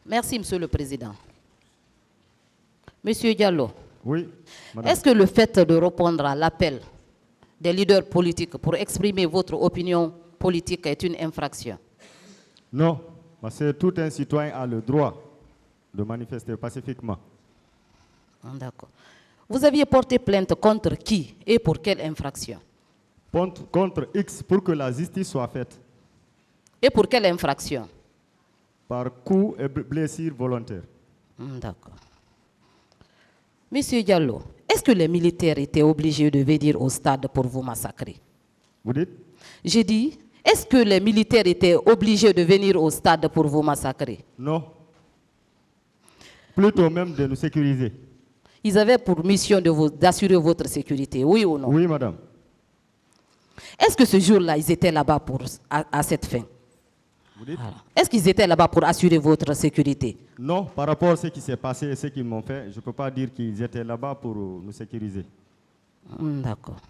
Merci, Monsieur le Président. Monsieur Diallo, Oui, madame. est-ce que le fait de répondre à l'appel des leaders politiques pour exprimer votre opinion politique est une infraction? Non, parce que tout un citoyen a le droit de manifester pacifiquement. D'accord. Vous aviez porté plainte contre qui et pour quelle infraction? Contre X pour que la justice soit faite Et pour quelle infraction? par coup et blessure volontaire. D'accord. Monsieur Diallo, est-ce que les militaires étaient obligés de venir au stade pour vous massacrer? Vous dites? J'ai dit, est-ce que les militaires étaient obligés de venir au stade pour vous massacrer? Non. Plutôt même de nous sécuriser. Ils avaient pour mission d'assurer votre sécurité, oui ou non? Oui, madame. Est-ce que ce jour-là, ils étaient là-bas à cette fin? Vous dites? Voilà. Est-ce qu'ils étaient là-bas pour assurer votre sécurité? Non, par rapport à ce qui s'est passé et ce qu'ils m'ont fait, je ne peux pas dire qu'ils étaient là-bas pour nous sécuriser. D'accord.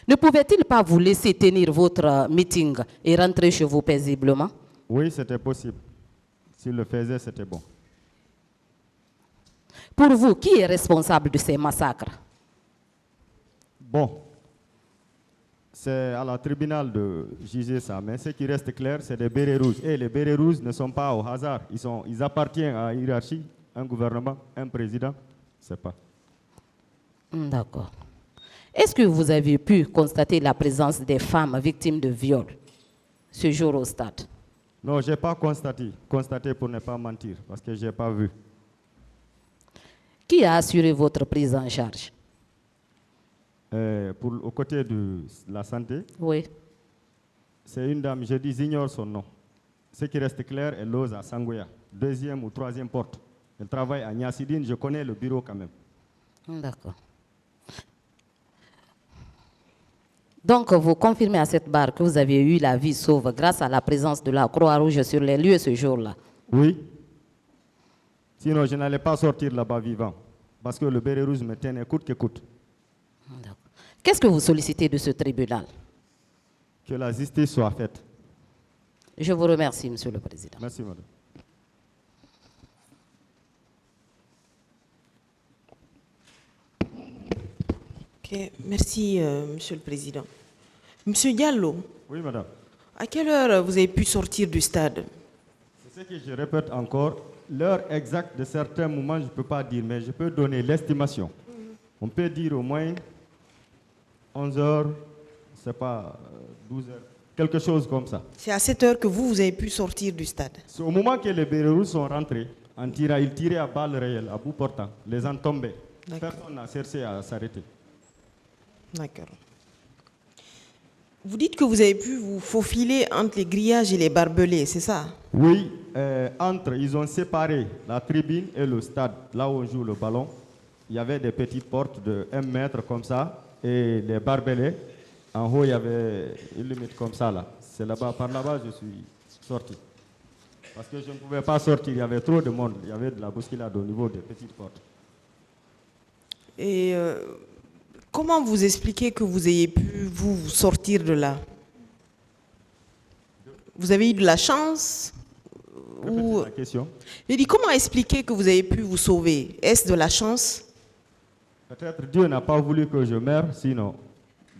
Ne pouvait-il pas vous laisser tenir votre meeting et rentrer chez vous paisiblement? Oui, c'était possible. S'ils le faisaient, c'était bon. Pour vous, qui est responsable de ces massacres? Bon, c'est à la tribunal de juger ça, mais ce qui reste clair, c'est des bérets rouges. Et les bérets rouges ne sont pas au hasard, ils appartiennent à une hiérarchie, un gouvernement, un président, c'est pas. D'accord. Est-ce que vous avez pu constater la présence des femmes victimes de viol ce jour au stade? Non, je n'ai pas constaté pour ne pas mentir, parce que je n'ai pas vu. Qui a assuré votre prise en charge? Au côté de la santé, Oui. c'est une dame, j'ignore son nom. Ce qui reste clair, elle loge à Sangoya, deuxième ou troisième porte. Elle travaille à Niassidine, je connais le bureau quand même. D'accord. Donc, vous confirmez à cette barre que vous avez eu la vie sauve grâce à la présence de la Croix-Rouge sur les lieux ce jour-là? Oui. Sinon, je n'allais pas sortir là-bas vivant. Parce que le béret rouge me tenait coûte que coûte. Qu'est-ce que vous sollicitez de ce tribunal? Que la justice soit faite. Je vous remercie, Monsieur le Président. Merci, madame. Ok, merci, Monsieur le Président. Monsieur Diallo, Oui, madame. à quelle heure vous avez pu sortir du stade? C'est ce que je répète encore. L'heure exacte de certains moments, je ne peux pas dire, mais je peux donner l'estimation. On peut dire au moins 11 heures, c'est pas 12 heures, quelque chose comme ça. C'est à cette heure que vous avez pu sortir du stade? C'est au moment que les bérets rouges sont rentrés, ils tiraient à balles réelles, à bout portant. Les gens tombaient. Personne n'a cherché à s'arrêter. D'accord. Vous dites que vous avez pu vous faufiler entre les grillages et les barbelés, c'est ça? Oui, ils ont séparé la tribune et le stade, là où on joue le ballon. Il y avait des petites portes de 1 mètre comme ça, et les barbelés. En haut, il y avait une limite comme ça, là. C'est là-bas, par là-bas, je suis sorti. Parce que je ne pouvais pas sortir, il y avait trop de monde. Il y avait de la bousculade au niveau des petites portes. Et comment vous expliquez que vous ayez pu vous sortir de là? Vous avez eu de la chance ou... La question. Je dis, comment expliquer que vous avez pu vous sauver? Est-ce de la chance? Peut-être Dieu n'a pas voulu que je meure, sinon,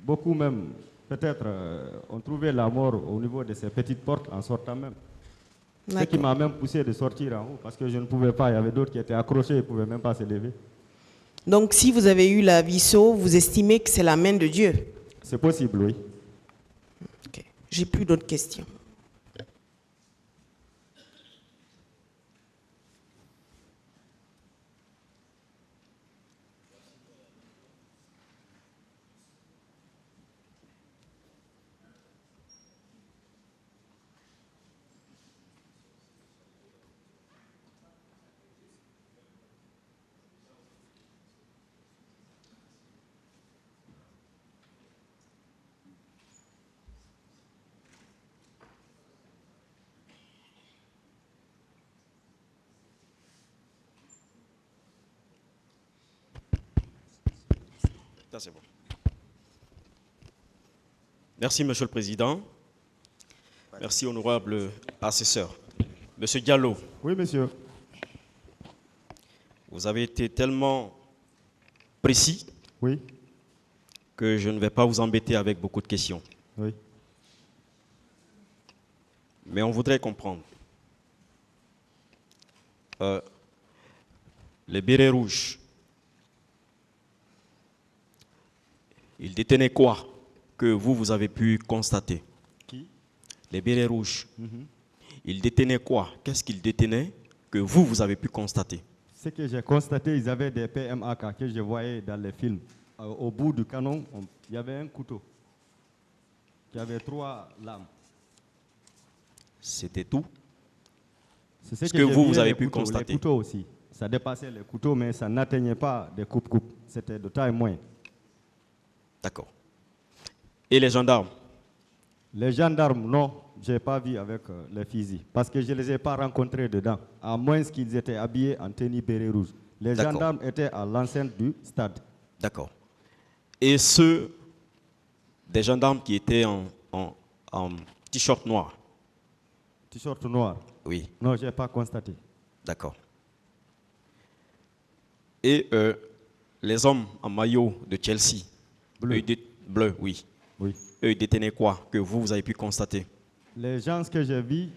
beaucoup même, peut-être, ont trouvé la mort au niveau de ces petites portes en sortant même. Ce qui m'a même poussé de sortir en haut, parce que je ne pouvais pas, il y avait d'autres qui étaient accrochés, ils ne pouvaient même pas se lever. Donc, si vous avez eu la vie sauve, vous estimez que c'est la main de Dieu? C'est possible, oui. Ok. J'ai plus d'autres questions. Ça, c'est bon. Merci, Monsieur le Président. Merci, honorable assesseur. Monsieur Diallo. Oui, monsieur. Vous avez été tellement précis Oui, que je ne vais pas vous embêter avec beaucoup de questions. oui. Mais on voudrait comprendre. Les bérets rouges, ils détenaient quoi que vous avez pu constater? Qui? Les bérets rouges, ils détenaient quoi? Qu'est-ce qu'ils détenaient que vous avez pu constater? Ce que j'ai constaté, ils avaient des PMAK que je voyais dans les films. Au bout du canon, il y avait un couteau qui avait 3 lames. C'était tout? C'est Ce que j'ai vous vu, avez les pu couteaux, constater. Les couteaux aussi. Ça dépassait les couteaux, mais ça n'atteignait pas des coupes-coupes. C'était de taille moindre. D'accord. Et les gendarmes? Les gendarmes, non, je n'ai pas vu avec les fusils. Parce que je ne les ai pas rencontrés dedans. À moins qu'ils étaient habillés en tenue béret rouge. Les gendarmes étaient à l'enceinte du stade. D'accord. Et ceux des gendarmes qui étaient en t-shirt noir? T-shirt noir? Oui. Non, je n'ai pas constaté. D'accord. Et les hommes en maillot de Chelsea? Bleu. Bleu, oui. Oui. Eux, ils détenaient quoi que vous avez pu constater? Les gens que j'ai vus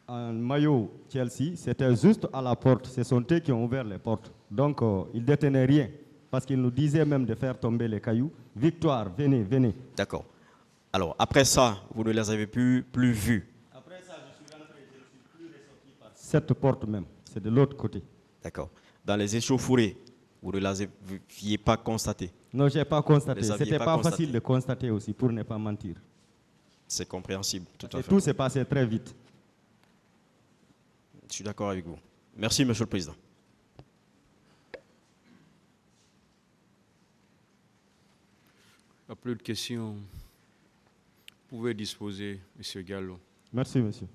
en maillot Chelsea, c'était juste à la porte. Ce sont eux qui ont ouvert les portes. Donc, ils ne détenaient rien. Parce qu'ils nous disaient même de faire tomber les cailloux. Victoire, venez, venez. D'accord. Alors, après ça, vous ne les avez plus vus? Après ça, je suis rentré, je ne suis plus ressorti par cette porte même. C'est de l'autre côté. D'accord. Dans les échauffourées, vous ne les aviez pas constatés? Non, je n'ai pas constaté. Vous C'était pas pas constaté. facile de constater aussi, pour ne pas mentir. C'est compréhensible, tout à Et fait. tout s'est passé très vite. Je suis d'accord avec vous. Merci, Monsieur le Président. Il n'y a plus de questions. Vous pouvez disposer, M. Gallo. Merci, monsieur.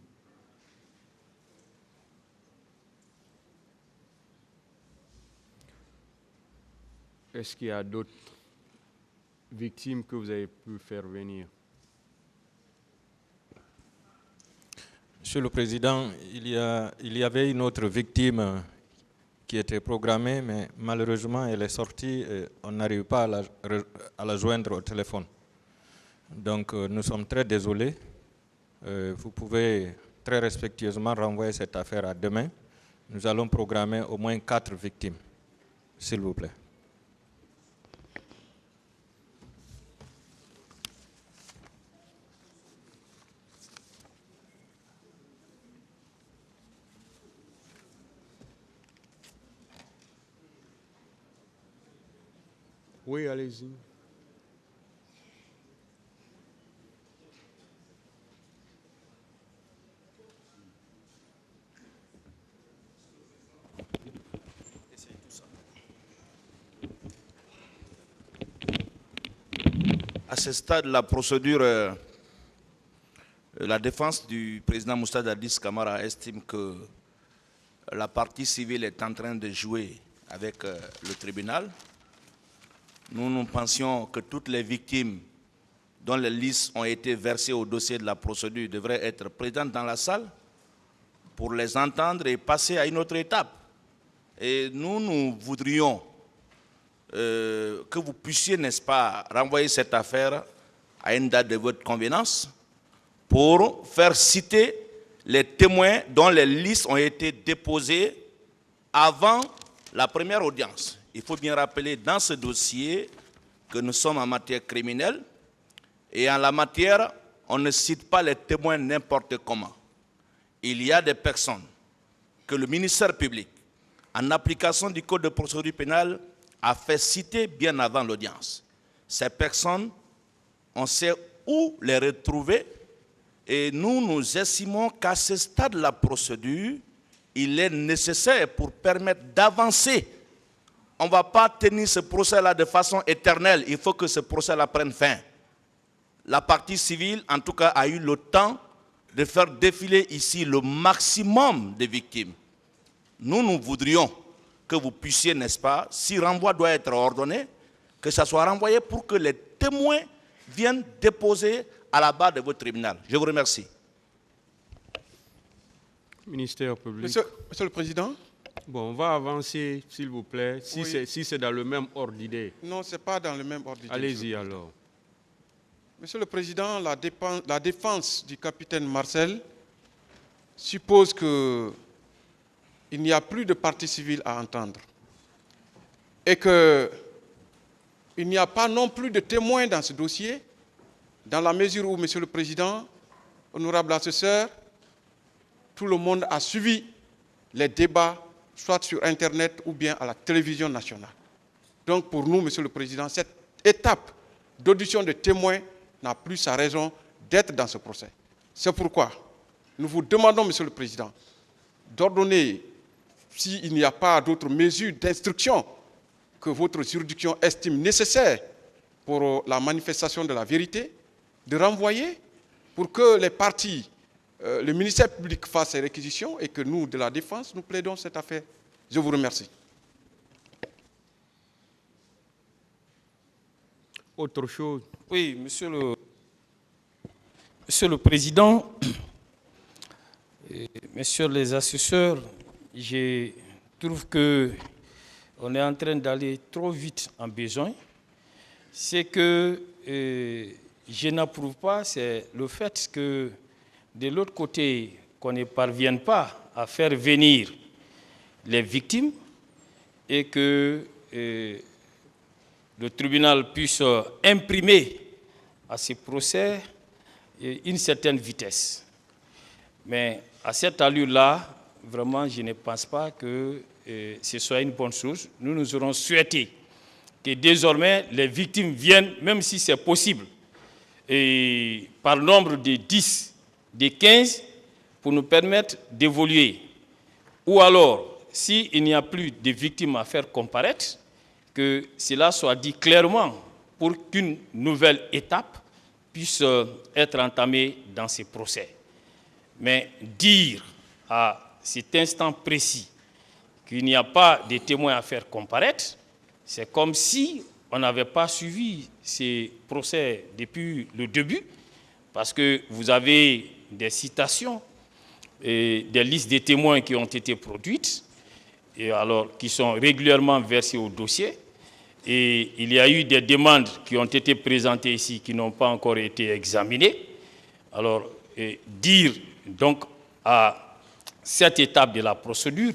Est-ce qu'il y a d'autres victimes que vous avez pu faire venir? Monsieur le Président, il y avait une autre victime qui était programmée, mais malheureusement, elle est sortie et on n'arrive pas à la joindre au téléphone. Donc, nous sommes très désolés. Vous pouvez très respectueusement renvoyer cette affaire à demain. Nous allons programmer au moins 4 victimes, s'il vous plaît. Oui, allez-y. À ce stade, la procédure, la défense du président Moussa Dadis Camara estime que la partie civile est en train de jouer avec le tribunal. Nous pensions que toutes les victimes dont les listes ont été versées au dossier de la procédure devraient être présentes dans la salle pour les entendre et passer à une autre étape. Et nous voudrions que vous puissiez, n'est-ce pas, renvoyer cette affaire à une date de votre convenance pour faire citer les témoins dont les listes ont été déposées avant la première audience. Il faut bien rappeler dans ce dossier que nous sommes en matière criminelle et en la matière, on ne cite pas les témoins n'importe comment. Il y a des personnes que le ministère public, en application du Code de procédure pénale, a fait citer bien avant l'audience. Ces personnes, on sait où les retrouver et nous estimons qu'à ce stade de la procédure, il est nécessaire pour permettre d'avancer. On ne va pas tenir ce procès-là de façon éternelle. Il faut que ce procès-là prenne fin. La partie civile, en tout cas, a eu le temps de faire défiler ici le maximum de victimes. Nous voudrions que vous puissiez, n'est-ce pas, si renvoi doit être ordonné, que ça soit renvoyé pour que les témoins viennent déposer à la barre de votre tribunal. Je vous remercie. Ministère public. Monsieur le Président, Bon, on va avancer, s'il vous plaît, si Oui. c'est dans le même ordre d'idée. Non, ce n'est pas dans le même ordre d'idée. Allez-y alors. Monsieur le Président, la défense du capitaine Marcel suppose qu'il n'y a plus de partie civile à entendre et qu'il n'y a pas non plus de témoins dans ce dossier, dans la mesure où, Monsieur le Président, honorable assesseur, tout le monde a suivi les débats, soit sur Internet ou bien à la télévision nationale. Donc pour nous, Monsieur le Président, cette étape d'audition de témoins n'a plus sa raison d'être dans ce procès. C'est pourquoi nous vous demandons, Monsieur le Président, d'ordonner, s'il n'y a pas d'autres mesures d'instruction que votre juridiction estime nécessaires pour la manifestation de la vérité, de renvoyer pour que les parties, le ministère public fasse ses réquisitions et que nous, de la défense, nous plaidons cette affaire. Je vous remercie. Autre chose. Oui, Monsieur le Président, Messieurs les assesseurs, je trouve qu'on est en train d'aller trop vite en besoin. Ce que je n'approuve pas, c'est le fait que de l'autre côté, qu'on ne parvienne pas à faire venir les victimes et que le tribunal puisse imprimer à ces procès une certaine vitesse. Mais à cette allure-là, vraiment, je ne pense pas que ce soit une bonne chose. Nous aurons souhaité que désormais les victimes viennent, même si c'est possible, et par nombre de 10, de 15, pour nous permettre d'évoluer. Ou alors, s'il n'y a plus de victimes à faire comparaître, que cela soit dit clairement pour qu'une nouvelle étape puisse être entamée dans ces procès. Mais dire à cet instant précis qu'il n'y a pas de témoins à faire comparaître, c'est comme si on n'avait pas suivi ces procès depuis le début, parce que vous avez des citations et des listes de témoins qui ont été produites, et alors qui sont régulièrement versées au dossier. Et il y a eu des demandes qui ont été présentées ici qui n'ont pas encore été examinées. Alors, dire donc à cette étape de la procédure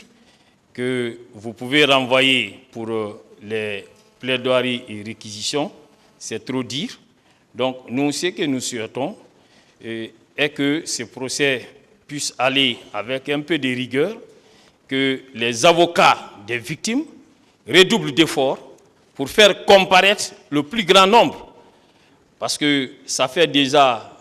que vous pouvez renvoyer pour les plaidoiries et réquisitions, c'est trop dire. Donc, nous, ce que nous souhaitons est que ce procès puisse aller avec un peu de rigueur, que les avocats des victimes redoublent d'efforts pour faire comparaître le plus grand nombre. Parce que ça fait déjà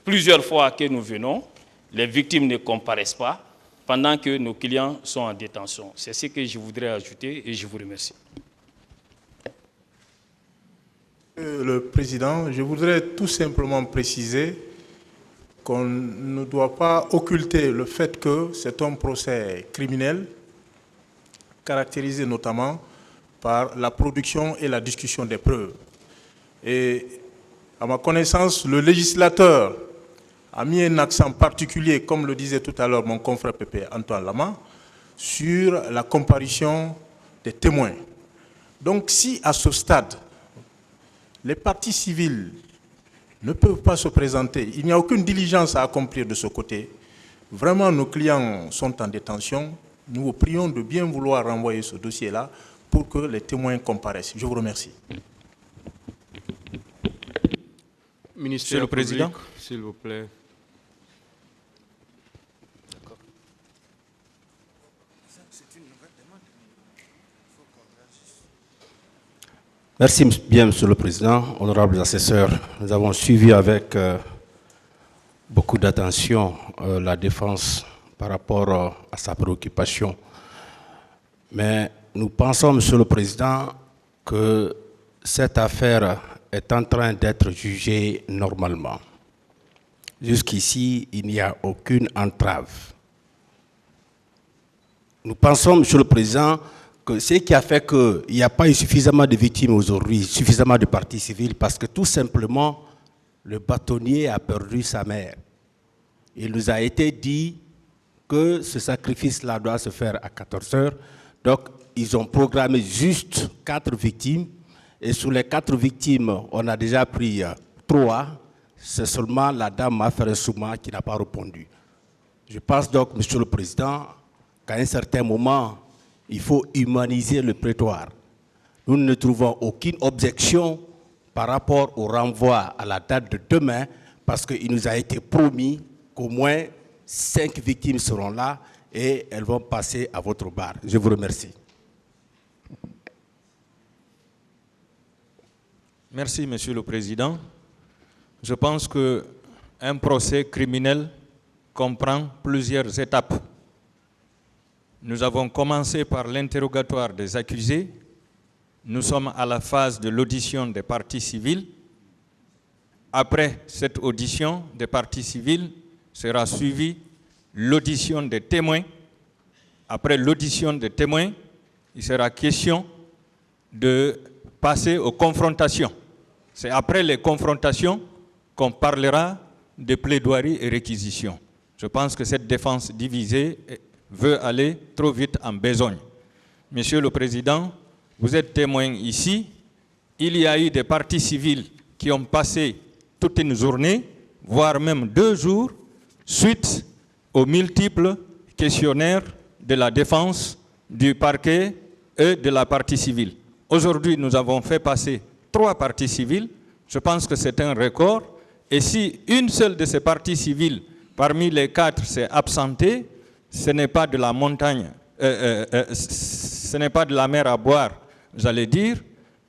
plusieurs fois que nous venons, les victimes ne comparaissent pas pendant que nos clients sont en détention. C'est ce que je voudrais ajouter et je vous remercie. Le Président, je voudrais tout simplement préciser qu'on ne doit pas occulter le fait que c'est un procès criminel, caractérisé notamment par la production et la discussion des preuves. Et à ma connaissance, le législateur a mis un accent particulier, comme le disait tout à l'heure mon confrère Pépé Antoine Lama, sur la comparution des témoins. Donc si à ce stade, les parties civiles ne peuvent pas se présenter, il n'y a aucune diligence à accomplir de ce côté, vraiment nos clients sont en détention, nous vous prions de bien vouloir renvoyer ce dossier-là pour que les témoins comparaissent. Je vous remercie. Ministère Monsieur le Président. public, s'il vous plaît. Merci bien, Monsieur le Président, honorables assesseurs. Nous avons suivi avec beaucoup d'attention la défense par rapport à sa préoccupation. Mais nous pensons, Monsieur le Président, que cette affaire est en train d'être jugée normalement. Jusqu'ici, il n'y a aucune entrave. Nous pensons, Monsieur le Président, que ce qui a fait qu'il n'y a pas eu suffisamment de victimes aujourd'hui, suffisamment de parties civiles, parce que tout simplement, le bâtonnier a perdu sa mère. Il nous a été dit que ce sacrifice-là doit se faire à 14 heures. Donc, ils ont programmé juste 4 victimes. Et sur les 4 victimes, on a déjà pris 3. C'est seulement la dame Mafere Souma qui n'a pas répondu. Je pense donc, Monsieur le Président, qu'à un certain moment, il faut humaniser le prétoire. Nous ne trouvons aucune objection par rapport au renvoi à la date de demain, parce qu'il nous a été promis qu'au moins 5 victimes seront là et elles vont passer à votre barre. Je vous remercie. Merci, Monsieur le Président. Je pense qu'un procès criminel comprend plusieurs étapes. Nous avons commencé par l'interrogatoire des accusés. Nous sommes à la phase de l'audition des parties civiles. Après cette audition des parties civiles sera suivie l'audition des témoins. Après l'audition des témoins, il sera question de passer aux confrontations. C'est après les confrontations qu'on parlera de plaidoirie et réquisition. Je pense que cette défense divisée veut aller trop vite en besogne. Monsieur le Président, vous êtes témoin ici. Il y a eu des parties civiles qui ont passé toute une journée, voire même 2 jours, suite aux multiples questionnaires de la défense, du parquet et de la partie civile. Aujourd'hui, nous avons fait passer 3 parties civiles. Je pense que c'est un record. Et si une seule de ces parties civiles, parmi les 4, s'est absentée, ce n'est pas de la montagne, ce n'est pas de la mer à boire, j'allais dire.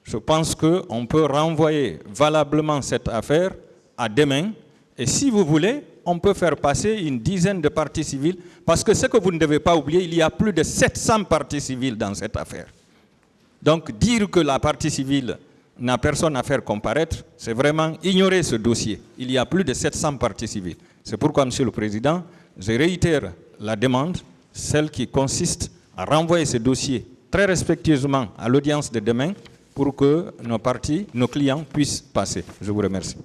Je pense qu'on peut renvoyer valablement cette affaire à demain. Et si vous voulez, on peut faire passer une dizaine de parties civiles, parce que ce que vous ne devez pas oublier, il y a plus de 700 parties civiles dans cette affaire. Donc dire que la partie civile n'a personne à faire comparaître, c'est vraiment ignorer ce dossier. Il y a plus de 700 parties civiles. C'est pourquoi, Monsieur le Président, je réitère la demande, celle qui consiste à renvoyer ce dossier très respectueusement à l'audience de demain pour que nos parties, nos clients puissent passer. Je vous remercie.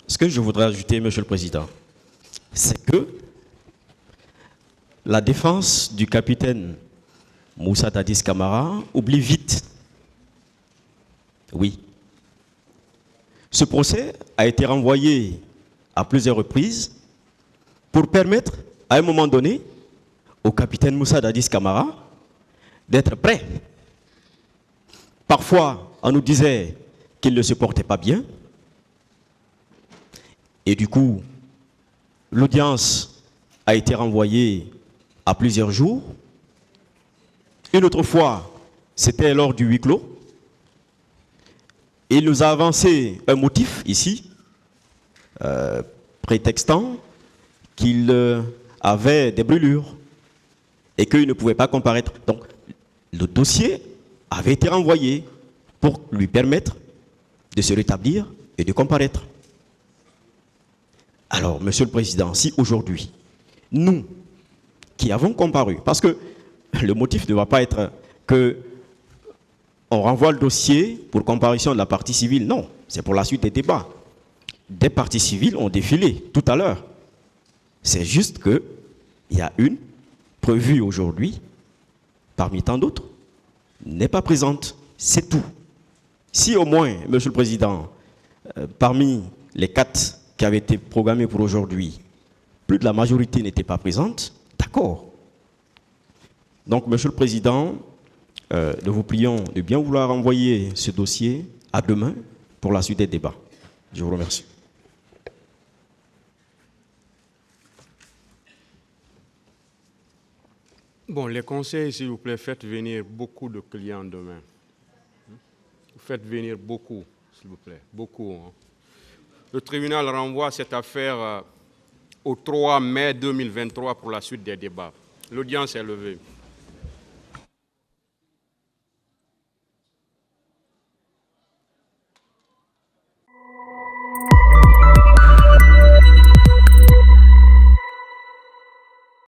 Ce que je voudrais ajouter, Monsieur le Président, c'est que la défense du capitaine Moussa Dadis Camara oublie vite. Oui. Ce procès a été renvoyé à plusieurs reprises pour permettre, à un moment donné, au capitaine Moussa Dadis Camara d'être prêt. Parfois, on nous disait qu'il ne se portait pas bien. Et du coup, l'audience a été renvoyée à plusieurs jours. Une autre fois, c'était lors du huis clos. Il nous a avancé un motif ici, prétextant qu'il avait des brûlures et qu'il ne pouvait pas comparaître. Donc, le dossier avait été renvoyé pour lui permettre de se rétablir et de comparaître. Alors, Monsieur le Président, si aujourd'hui, nous qui avons comparu, parce que le motif ne va pas être que on renvoie le dossier pour comparution de la partie civile, non, c'est pour la suite des débats. Des parties civiles ont défilé tout à l'heure. C'est juste qu'il y a une prévue aujourd'hui, parmi tant d'autres, n'est pas présente, c'est tout. Si au moins, Monsieur le Président, parmi les 4 qui avaient été programmés pour aujourd'hui, plus de la majorité n'était pas présente, d'accord. Donc, Monsieur le Président, nous vous prions de bien vouloir envoyer ce dossier à demain pour la suite des débats. Je vous remercie. Bon, les conseils, s'il vous plaît, faites venir beaucoup de clients demain. Faites venir beaucoup, s'il vous plaît, beaucoup. Hein. Le tribunal renvoie cette affaire au 3 mai 2023 pour la suite des débats. L'audience est levée.